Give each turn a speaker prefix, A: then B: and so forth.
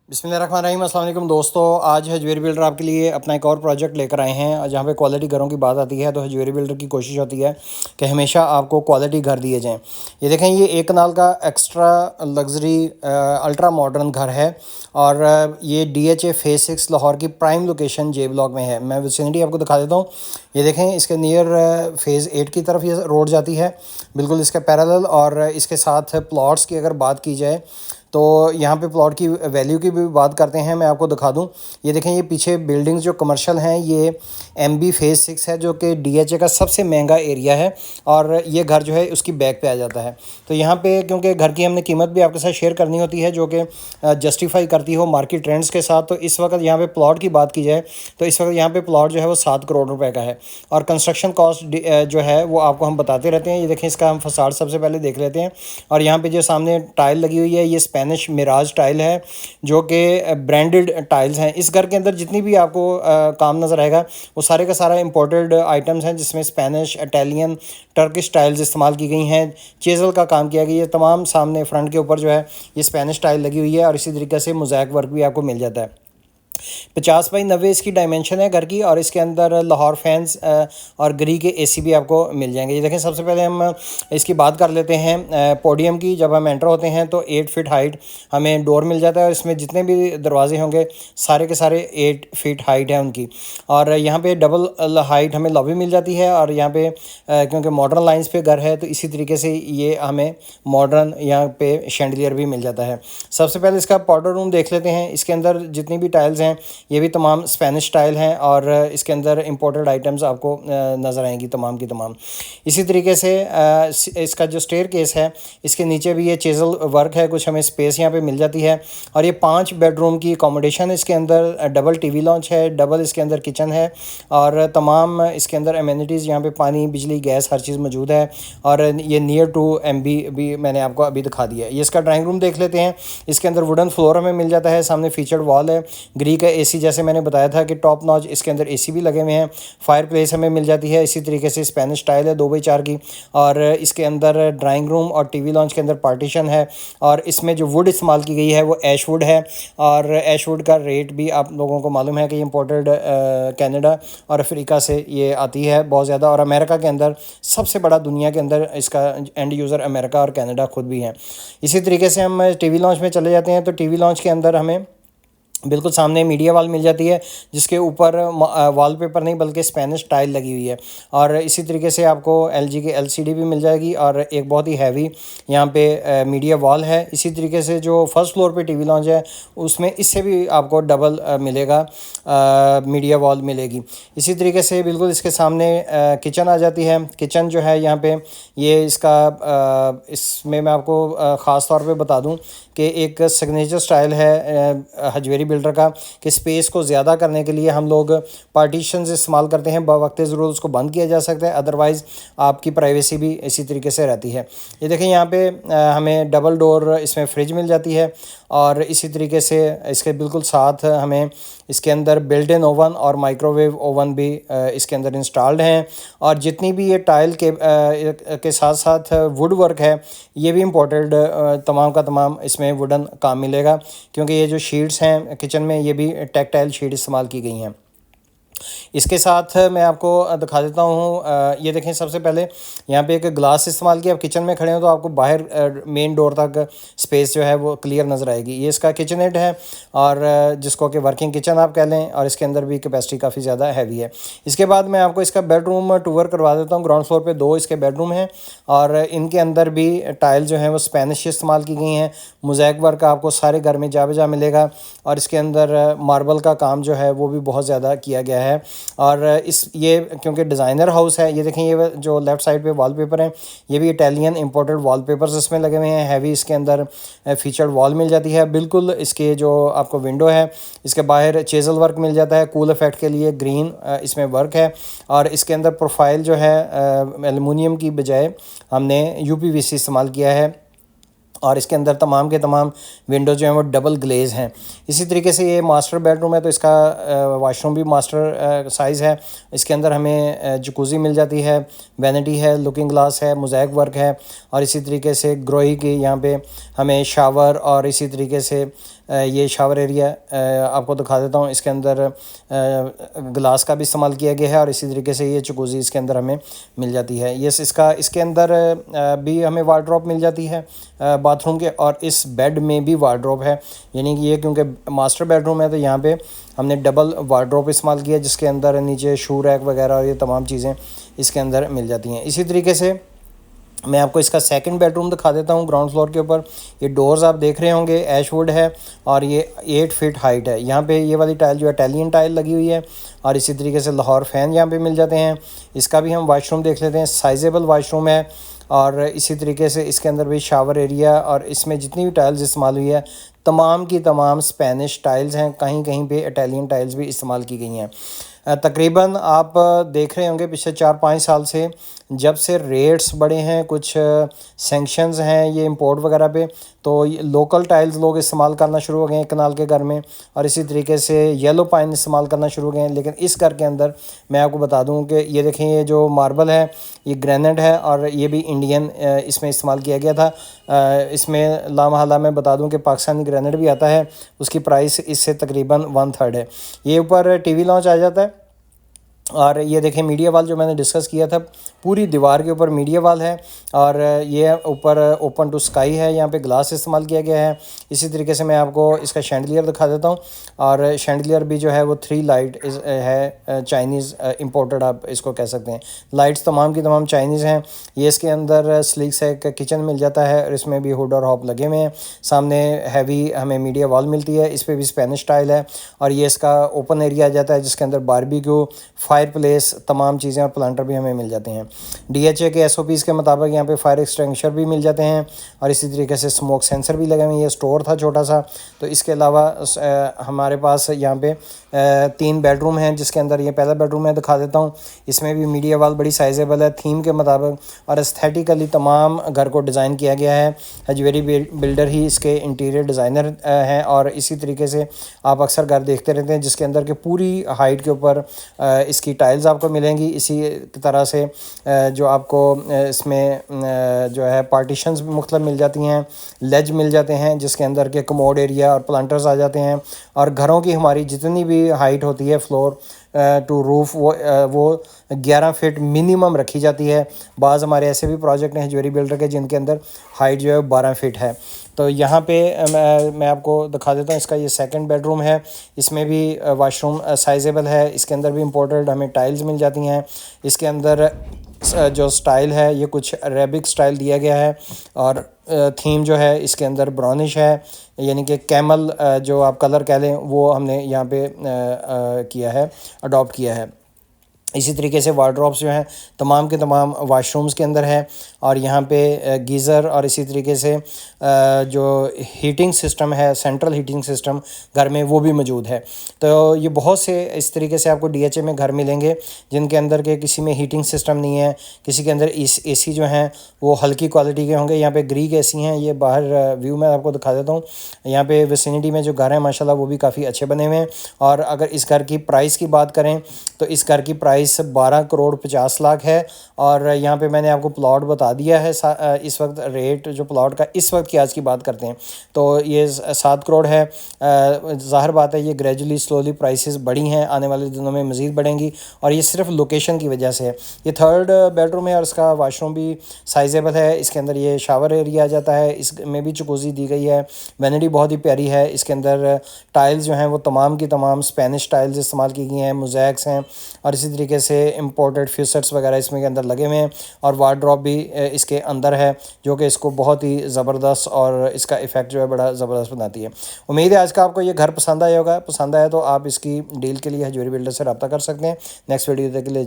A: बिस्मिल्लाहिर्रहमानिर्रहीम। अस्सलाम वालेकुम दोस्तों, आज हजवेरी बिल्डर आपके लिए अपना एक और प्रोजेक्ट लेकर आए हैं। और जहाँ पे क्वालिटी घरों की बात आती है तो हजवेरी बिल्डर की कोशिश होती है कि हमेशा आपको क्वालिटी घर दिए जाएं। ये देखें, ये एक कनाल का एक्स्ट्रा लग्जरी अल्ट्रा मॉडर्न घर है और ये DHA फेज़ 6 लाहौर की प्राइम लोकेशन जे ब्लॉक में है। मैं विसिनिटी आपको दिखा देता हूँ। ये देखें, इसके नियर फेज़ 8 की तरफ ये रोड जाती है, बिल्कुल इसके पैरेलल। और इसके साथ प्लॉट्स की अगर बात की जाए तो यहाँ पे प्लॉट की वैल्यू की भी बात करते हैं। मैं आपको दिखा दूँ, ये देखें, ये पीछे बिल्डिंग्स जो कमर्शियल हैं ये MB फेज़ 6 है, जो कि DHA का सबसे महंगा एरिया है। और ये घर जो है उसकी बैक पे आ जाता है। तो यहाँ पे क्योंकि घर की हमने कीमत भी आपके साथ शेयर करनी होती है जो कि जस्टिफाई करती हो मार्केट ट्रेंड्स के साथ। तो इस वक्त यहाँ पे प्लॉट की बात की जाए तो इस वक्त यहाँ पे प्लॉट जो है वो 7 करोड़ रुपए का है। और कंस्ट्रक्शन कॉस्ट जो है वो आपको हम बताते रहते हैं। ये देखें, इसका हम फसाड सबसे पहले देख लेते हैं। और यहाँ पे जो सामने टाइल लगी हुई है ये स्पेनिश मिराज टाइल है, जो कि ब्रांडेड टाइल्स हैं। इस घर के अंदर जितनी भी आपको काम नज़र आएगा वो सारे का सारा इंपोर्टेड आइटम्स हैं, जिसमें स्पेनिश, इटालियन, टर्किश टाइल्स इस्तेमाल की गई हैं। चेज़ल का काम किया गया है। तमाम सामने फ्रंट के ऊपर जो है ये स्पेनिश टाइल लगी हुई है और इसी तरीके से मोज़ैक वर्क भी आपको मिल जाता है। 50 बाई 90 इसकी डायमेंशन है घर की। और इसके अंदर लाहौर फैंस और गरी के AC भी आपको मिल जाएंगे। ये देखें, सबसे पहले हम इसकी बात कर लेते हैं पोडियम की। जब हम एंटर होते हैं तो 8 फीट हाइट हमें डोर मिल जाता है और इसमें जितने भी दरवाजे होंगे सारे के सारे 8 फीट हाइट है उनकी। और यहाँ पे डबल हाइट हमें लॉबी मिल जाती है। और यहाँ पे क्योंकि मॉडर्न लाइंस पे घर है तो इसी तरीके से ये हमें मॉडर्न यहाँ पे शैंडलियर भी मिल जाता है। सबसे पहले इसका पाउडर रूम देख लेते हैं। इसके अंदर जितनी भी टाइल्स हैं ये भी तमाम स्पेनिश टाइल हैं और इसके अंदर इंपोर्टेड आइटम्स आपको नज़र आएंगी तमाम की तमाम। इसी तरीके से इसका जो स्टेयर केस है इसके नीचे भी ये चेज़ल वर्क है, कुछ हमें स्पेस यहाँ पे मिल जाती है। और ये 5 बेडरूम की अकोमोडेशन है। इसके अंदर डबल TV लॉन्च है, डबल इसके अंदर किचन है और तमाम इसके अंदर एमिनिटीज़ यहाँ पे पानी, बिजली, गैस हर चीज़ मौजूद है। और ये नियर टू MB भी मैंने आपको अभी दिखा दिया है। ये इसका ड्राइंग रूम देख लेते हैं। इसके अंदर वुडन फ्लोर हमें मिल जाता है, सामने फीचर्ड वॉल है, ग्री का AC, जैसे मैंने बताया था कि टॉप नॉच इसके अंदर AC भी लगे हुए हैं। फायर प्लेस हमें मिल जाती है। इसी तरीके से स्पेनिश टाइल है 2x4 की। और इसके अंदर ड्राइंग रूम और TV लॉन्च के अंदर पार्टीशन है। और इसमें जो वुड इस्तेमाल की गई है वो ऐश वुड है। और ऐश वुड का रेट भी आप लोगों को मालूम है कि इम्पोर्टेड कनाडा और अफ्रीका से ये आती है बहुत ज़्यादा। और अमेरिका के अंदर सबसे बड़ा दुनिया के अंदर इसका एंड यूज़र अमेरिका और कनाडा खुद भी हैं। इसी तरीके से हम TV लॉन्च में चले जाते हैं तो TV लॉन्च के अंदर हमें बिल्कुल सामने मीडिया वॉल मिल जाती है, जिसके ऊपर वॉलपेपर नहीं बल्कि स्पेनिश टाइल लगी हुई है। और इसी तरीके से आपको LG की LCD भी मिल जाएगी और एक बहुत ही हैवी यहाँ पे मीडिया वॉल है। इसी तरीके से जो फर्स्ट फ्लोर पे TV लॉन्च है उसमें इससे भी आपको डबल मिलेगा, मीडिया वॉल मिलेगी। इसी तरीके से बिल्कुल इसके सामने किचन आ जाती है। किचन जो है यहाँ पे ये इसका इसमें मैं आपको ख़ास तौर पे बता दूँ कि एक सिग्नेचर स्टाइल है हजवेरी बिल्डर का कि स्पेस को ज़्यादा करने के लिए हम लोग पार्टीशंस इस्तेमाल करते हैं। बवक्त ज़रूरत उसको बंद किया जा सकता है, अदरवाइज़ आपकी प्राइवेसी भी इसी तरीके से रहती है। ये देखें, यहाँ पे हमें डबल डोर इसमें फ्रिज मिल जाती है। और इसी तरीके से इसके बिल्कुल साथ हमें इसके अंदर बिल्ट इन ओवन और माइक्रोवेव ओवन भी इसके अंदर इंस्टॉल्ड हैं। और जितनी भी ये टाइल के साथ साथ वुड वर्क है ये भी इम्पोर्टेड तमाम का तमाम इसमें वुडन काम मिलेगा, क्योंकि ये जो शीट्स हैं किचन में ये भी टेक्टाइल शीट इस्तेमाल की गई हैं। इसके साथ मैं आपको दिखा देता हूँ। ये देखें, सबसे पहले यहाँ पे एक ग्लास इस्तेमाल किया। आप किचन में खड़े हो तो आपको बाहर मेन डोर तक स्पेस जो है वो क्लियर नज़र आएगी। ये इसका किचनेट है और जिसको कि वर्किंग किचन आप कह लें। और इसके अंदर भी कैपेसिटी काफ़ी ज़्यादा हैवी है। इसके बाद मैं आपको इसका बेडरूम टूर करवा देता हूँ। ग्राउंड फ्लोर पर 2 इसके बेडरूम हैं और इनके अंदर भी टाइल जो है वो स्पेनिश इस्तेमाल की गई हैं। मोज़ैक वर्क आपको सारे घर में जा बजा मिलेगा। और इसके अंदर मार्बल का काम जो है वो भी बहुत ज़्यादा किया गया है। और ये क्योंकि डिज़ाइनर हाउस है, ये देखें, ये जो लेफ़्ट साइड पे वॉलपेपर हैं ये भी इटालियन इंपोर्टेड वॉलपेपर्स इसमें लगे हुए हैं। हैवी इसके अंदर फीचर्ड वॉल मिल जाती है। बिल्कुल इसके जो आपको विंडो है इसके बाहर चेज़ल वर्क मिल जाता है, कूल इफेक्ट के लिए ग्रीन इसमें वर्क है। और इसके अंदर प्रोफाइल जो है एलुमिनियम की बजाय हमने UPVC इस्तेमाल किया है। और इसके अंदर तमाम के तमाम विंडोज़ जो हैं वो डबल ग्लेज हैं। इसी तरीके से ये मास्टर बेडरूम है तो इसका वाशरूम भी मास्टर साइज़ है। इसके अंदर हमें जकूज़ी मिल जाती है, वैनिटी है, लुकिंग ग्लास है, मोज़ैक वर्क है। और इसी तरीके से ग्रोही की यहाँ पे हमें शावर और इसी तरीके से ये शावर एरिया आपको दिखा देता हूँ। इसके अंदर ग्लास का भी इस्तेमाल किया गया है और इसी तरीके से ये जकूज़ी इसके अंदर हमें मिल जाती है। ये इसके अंदर भी हमें वार्डरोब मिल जाती है बाथरूम के, और इस बेड में भी वार्डरोब है। यानी कि ये क्योंकि मास्टर बेडरूम है तो यहाँ पे हमने डबल वार्डरोब इस्तेमाल किया, जिसके अंदर नीचे शू रैक वगैरह और ये तमाम चीज़ें इसके अंदर मिल जाती हैं। इसी तरीके से मैं आपको इसका सेकंड बेडरूम दिखा देता हूँ ग्राउंड फ्लोर के ऊपर। ये डोर्स आप देख रहे होंगे ऐशवुड है और ये 8 फीट हाइट है। यहाँ पे ये वाली टाइल जो है इटालियन टाइल लगी हुई है और इसी तरीके से लाहौर फ़ैन यहाँ पे मिल जाते हैं। इसका भी हम वाशरूम देख लेते हैं, साइजेबल वाशरूम है और इसी तरीके से इसके अंदर भी शावर एरिया, और इसमें जितनी भी टाइल्स इस्तेमाल हुई है तमाम की तमाम स्पेनिश टाइल्स हैं, कहीं कहीं पे इटालियन टाइल्स भी इस्तेमाल की गई हैं। तकरीबन आप देख रहे होंगे पिछले 4-5 साल से जब से रेट्स बढ़े हैं, कुछ सैंक्शंस हैं ये इंपोर्ट वगैरह पे, तो लोकल टाइल्स लोग इस्तेमाल करना शुरू हो गए हैं कनाल के घर में, और इसी तरीके से येलो पाइन इस्तेमाल करना शुरू हो गए हैं। लेकिन इस घर के अंदर मैं आपको बता दूं कि ये देखें, ये जो मार्बल है ये ग्रेनाइट है और ये भी इंडियन इसमें इस्तेमाल किया गया था। इसमें लामहला मैं बता दूं कि पाकिस्तानी ग्रेनाइट भी आता है, उसकी प्राइस इससे तकरीबन 1/3 है। ये ऊपर टीवी लॉन्च आ जाता है और ये देखें मीडिया वाल जो मैंने डिस्कस किया था, पूरी दीवार के ऊपर मीडिया वाल है और ये ऊपर ओपन टू स्काई है, यहाँ पे ग्लास इस्तेमाल किया गया है। इसी तरीके से मैं आपको इसका शैंडलियर दिखा देता हूँ, और शैंडलियर भी जो है वो 3 लाइट है, चाइनीज़ इंपोर्टेड आप इसको कह सकते हैं। लाइट्स तमाम की तमाम चाइनीज़ हैं। ये इसके अंदर स्लीक से एक किचन मिल जाता है और इसमें भी हुड और हॉब लगे हुए हैं। सामने हैवी हमें मीडिया वॉल मिलती है, इस पर भी स्पेनिश टाइल है और ये इसका ओपन एरिया आ जाता है जिसके अंदर बारबेक्यू, फायर प्लेस, तमाम चीज़ें और प्लांटर भी हमें मिल जाते हैं। DHA के SOPs के मुताबिक यहाँ पे फायर एक्सटिंग्विशर भी मिल जाते हैं और इसी तरीके से स्मोक सेंसर भी लगे हुए हैं। ये स्टोर था छोटा सा। तो इसके अलावा हमारे पास यहाँ पे 3 बेडरूम हैं, जिसके अंदर ये पहला बेडरूम मैं दिखा देता हूँ। इसमें भी मीडिया वाल बड़ी साइजेबल है थीम के मुताबिक, और एस्थेटिकली तमाम घर को डिज़ाइन किया गया है। हजवेरी बिल्डर ही इसके इंटीरियर डिज़ाइनर हैं और इसी तरीके से आप अक्सर घर देखते रहते हैं जिसके अंदर के पूरी हाइट के ऊपर इसकी टाइल्स आपको मिलेंगी। इसी तरह से जो आपको इसमें जो है पार्टीशंस भी मुख्तलिफ मिल जाती हैं, लेज मिल जाते हैं जिसके अंदर के कमोड एरिया और प्लांटर्स आ जाते हैं। और घरों की हमारी जितनी भी हाइट होती है फ्लोर टू रूफ़ वो 11 फीट मिनिमम रखी जाती है। बाज़ हमारे ऐसे भी प्रोजेक्ट हैं ज्वेलरी बिल्डर के जिनके अंदर हाइट जो है 12 फीट है। तो यहाँ पे मैं आपको दिखा देता हूँ, इसका ये सेकंड बेडरूम है। इसमें भी वाशरूम साइजेबल है, इसके अंदर भी इम्पोर्टेड हमें टाइल्स मिल जाती हैं। इसके अंदर जो स्टाइल है ये कुछ अरेबिक स्टाइल दिया गया है और थीम जो है इसके अंदर ब्राउनिश है, यानी कि कैमल जो आप कलर कह लें वो हमने यहाँ पे किया है, अडॉप्ट किया है। इसी तरीके से वार्डरोब्स जो हैं तमाम के तमाम वाशरूम्स के अंदर है और यहाँ पे गीज़र और इसी तरीके से जो हीटिंग सिस्टम है, सेंट्रल हीटिंग सिस्टम घर में वो भी मौजूद है। तो ये बहुत से इस तरीके से आपको DHA में घर मिलेंगे जिनके अंदर के किसी में हीटिंग सिस्टम नहीं है, किसी के अंदर AC जो हैं वो हल्की क्वालिटी के होंगे। यहाँ पे ग्रीक AC हैं, ये बाहर व्यू में आपको दिखा देता हूँ। यहाँ पे विसिनिटी में जो घर हैं माशाल्लाह वो भी काफ़ी अच्छे बने हुए हैं। और अगर इस घर की प्राइस की बात करें तो इस घर की प्राइस 12 करोड़ 50 लाख है और यहाँ पे मैंने आपको प्लॉट बता दिया है। इस वक्त रेट जो प्लॉट का इस वक्त की आज की बात करते हैं तो ये 7 करोड़ है। ज़ाहिर बात है ये ग्रेजुअली स्लोली प्राइसेस बढ़ी हैं, आने वाले दिनों में मज़ीद बढ़ेंगी और ये सिर्फ लोकेशन की वजह से है। ये थर्ड बेडरूम है और इसका वाशरूम भी साइजेबल है। इसके अंदर ये शावर एरिया आ जाता है, इसमें भी जकूज़ी दी गई है। वैनिटी बहुत ही प्यारी है। इसके अंदर टाइल्स जो हैं वो तमाम की तमाम स्पेनिश टाइल्स इस्तेमाल की गई हैं, मोज़ैक्स हैं और इसी तरीके से इंपोर्टेड फ्यूसेट्स वगैरह इसमें के अंदर लगे हुए हैं और वार्डरोब भी इसके अंदर है जो कि इसको बहुत ही ज़बरदस्त और इसका इफ़ेक्ट जो है बड़ा ज़बरदस्त बनाती है। उम्मीद है आज का आपको ये घर पसंद आया होगा। पसंद आया तो आप इसकी डील के लिए ज्वेलरी बिल्डर से रब्ता कर सकते हैं। नेक्स्ट वीडियो के लिए